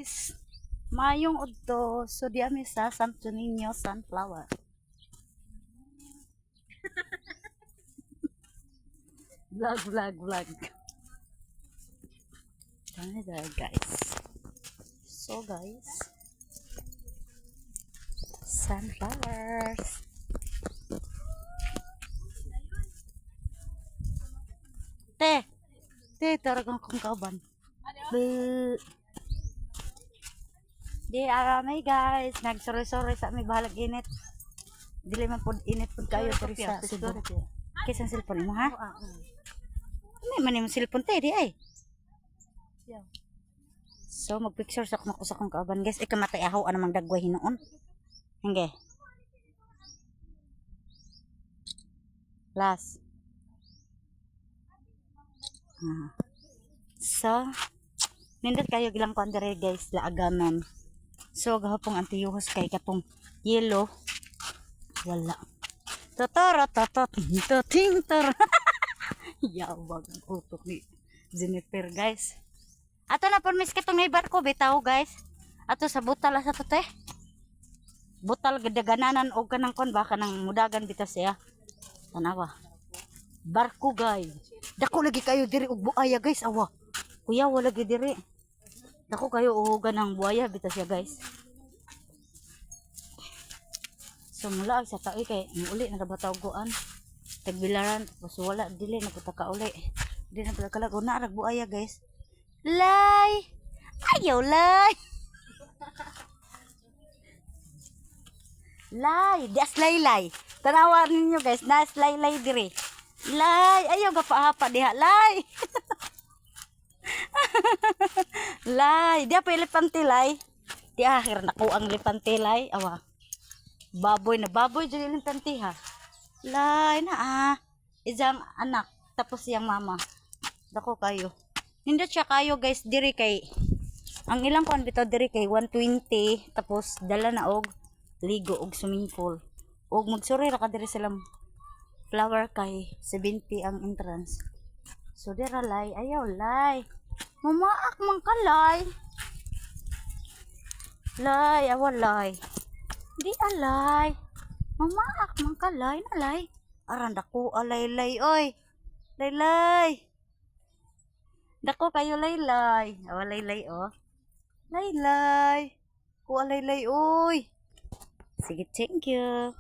guys, mayong udto. So di ami sa Santo Niño Sunflower. Vlog. Dami there guys. So guys, sunflowers. Te, taragang kong kauban. Di aramay guys, nagsorry sa aming bahalag init. Dili man pud init pud kayo diri sa Cebu. Kisang cellphone mo ha? May man yung cellphone te di ay. So magpicture sa ako sa kong kauban guys, ikamatay ahaw anamang dagway hinoon. Hangge. Last. So nindot kayo gilang kon dire guys, laaganan. So gahapong antiyuhos kay katong yellow. Wala. Totoro ting tor. Yawag ang utok ni Jennifer guys. Ato na pon miss katong neighbor ko bitaw guys. Ato sa butal asa to te. Butal gadagananan og kanang kon baka nang mudagan bitaw siya. Tanawa. Barko guys. Dako lagi kayo diri og buaya guys awa. Kuya wala lagi diri. Dako kayo uhugan ng buaya bitaw siya guys. So mula sa taoy kay uli na batawgoan. Tagbilaran tapos wala dili na putaka uli. Di na pala kalago na rag buaya guys. Lay. Ayaw lay. Lay, das lay. Tanawa ninyo guys, nas lay diri. Lay, ayaw gapahapa diha lay. Lay, dia pa elepante lay. Di akhir naku ang elepante lay. Awa. Baboy dili elepante ha. Lay na Isang anak tapos yang mama. Dako kayo. Nindot siya kayo guys diri kay ang ilang kuan bitaw diri kay 120 tapos dala na og ligo og swimming pool. Og magsuri ra ka diri silang flower kay 70 ang entrance. So dira lay, ayaw lay. Mamaak man ka lay. Lay, awa lay. Di alay. Mamaak man ka lay na lay. Aran dako alay oy. Lay. Dako kayo lay. Awa lay oh. Lay. Ku alay oy. Sige, thank you.